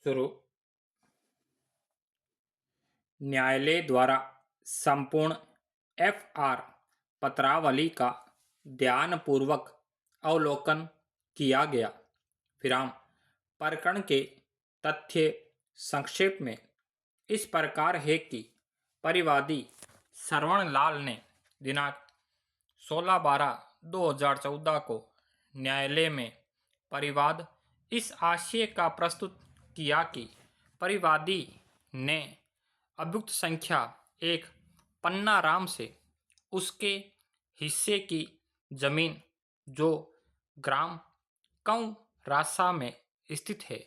शुरू। न्यायालय द्वारा संपूर्ण एफआर पत्रावली का ध्यानपूर्वक अवलोकन किया गया। विराम। प्रकरण के तथ्य संक्षेप में इस प्रकार है कि परिवादी श्रवण लाल ने दिनांक 16/12/2014 को न्यायालय में परिवाद इस आशय का प्रस्तुत किया कि परिवादी ने अभियुक्त संख्या 1 पन्नाराम से उसके हिस्से की जमीन जो ग्राम कंवरासा में स्थित है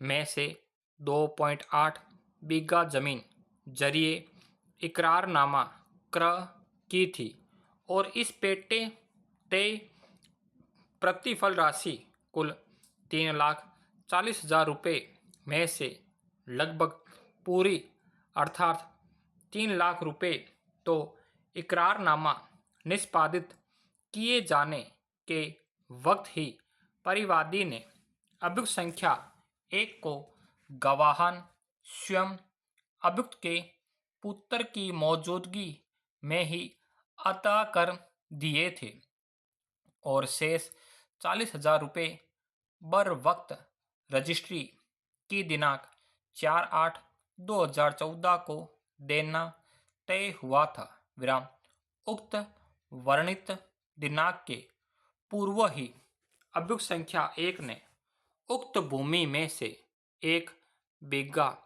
में से 2.8 बीघा जमीन जरिए इकरारनामा क्रय की थी और इस पेटे तय प्रतिफल राशि कुल 3,40,000 रुपये में से लगभग पूरी अर्थात 3 लाख रुपये तो इकरारनामा निष्पादित किए जाने के वक्त ही परिवादी ने अभियुक्त संख्या 1 को गवाहन स्वयं अभियुक्त के पुत्र की मौजूदगी में ही अदा कर दिए थे और शेष 40,000 रुपये बर वक्त रजिस्ट्री की दिनांक 4/8/2014 को देना तय हुआ था। विराम। उक्त वर्णित दिनांक के पूर्व ही अभियुक्त संख्या 1 ने उक्त भूमि में से 1 बीघा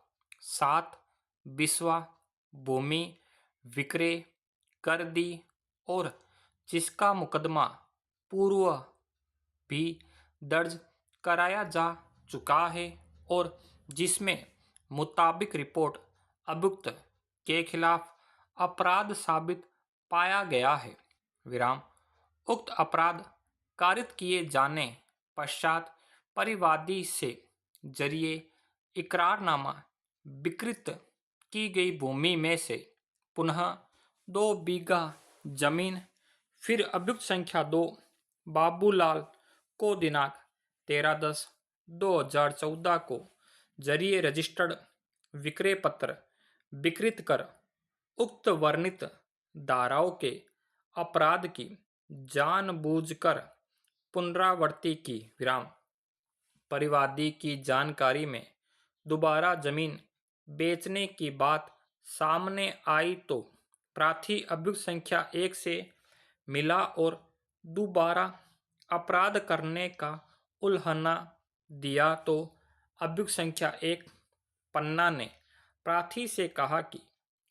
7 बिस्वा भूमि विक्रय कर दी और जिसका मुकदमा पूर्व भी दर्ज कराया जा चुका है और जिसमें मुताबिक रिपोर्ट अभियुक्त के खिलाफ अपराध साबित पाया गया है। विराम। उक्त अपराध कारित किए जाने पश्चात परिवादी से जरिए इकरारनामा विकृत की गई भूमि में से पुनः 2 बीघा जमीन फिर अभियुक्त संख्या 2 बाबूलाल को दिनांक 13/10/2014 को जरिए रजिस्टर्ड विक्रय पत्र विकृत कर उक्त वर्णित धाराओं के अपराध की जानबूझकर पुनरावृत्ति की। विराम। परिवादी की जानकारी में दोबारा जमीन बेचने की बात सामने आई तो प्रार्थी अभियुक्त संख्या 1 से मिला और दोबारा अपराध करने का उल्हाना दिया तो अभियुक्त संख्या 1 पन्ना ने प्रार्थी से कहा कि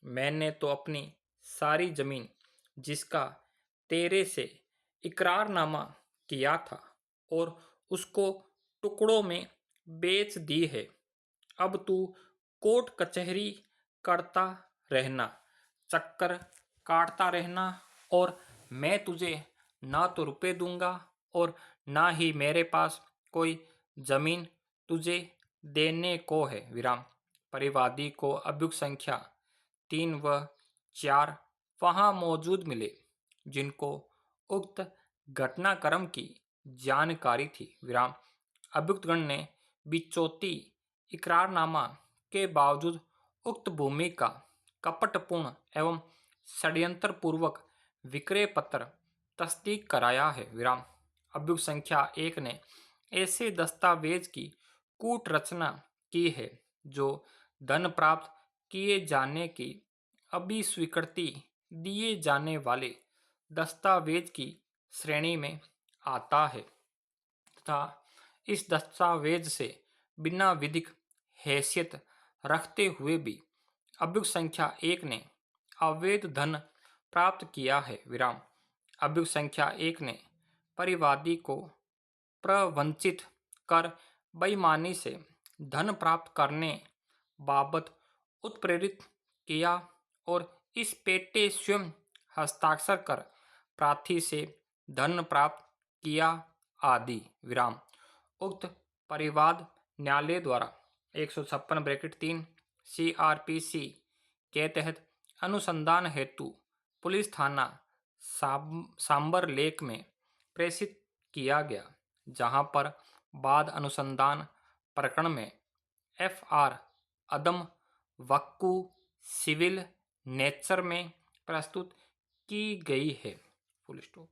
मैंने तो अपनी सारी जमीन जिसका तेरे से इकरारनामा किया था और उसको टुकड़ों में बेच दी है। अब तू कोर्ट कचहरी करता रहना, चक्कर काटता रहना और मैं तुझे ना तो रुपए दूंगा और ना ही मेरे पास कोई जमीन तुझे देने को है। विराम। परिवादी को अभियुक्त संख्या 3 व 4 वहां मौजूद मिले जिनको उक्त घटनाक्रम की जानकारी थी। विराम। अभियुक्तगण ने बिचौती इकरारनामा के बावजूद उक्त भूमि का कपटपूर्ण एवं षड्यंत्रपूर्वक विक्रय पत्र तस्दीक कराया है। विराम। अभियुक्त संख्या 1 ने ऐसे दस्तावेज की कूट रचना की है जो धन प्राप्त किए जाने की अभिस्वीकृति दिए जाने वाले दस्तावेज की श्रेणी में आता है तथा इस दस्तावेज से बिना विधिक हैसियत रखते हुए भी अभियुक्त संख्या 1 ने अवैध धन प्राप्त किया है। विराम। अभियुक्त संख्या 1 ने परिवादी को प्रवंचित कर बेईमानी से धन प्राप्त करने बाबत उत्प्रेरित किया और इस पेटे स्वयं हस्ताक्षर कर प्रार्थी से धन प्राप्त किया आदि। विराम। उक्त परिवाद न्यायालय द्वारा 156(3) CRPC के तहत अनुसंधान हेतु पुलिस थाना सांबर लेक में प्रेषित किया गया, जहां पर बाद अनुसंधान प्रकरण में एफ आर अदम वक्कू सिविल नेचर में प्रस्तुत की गई है। Full stop.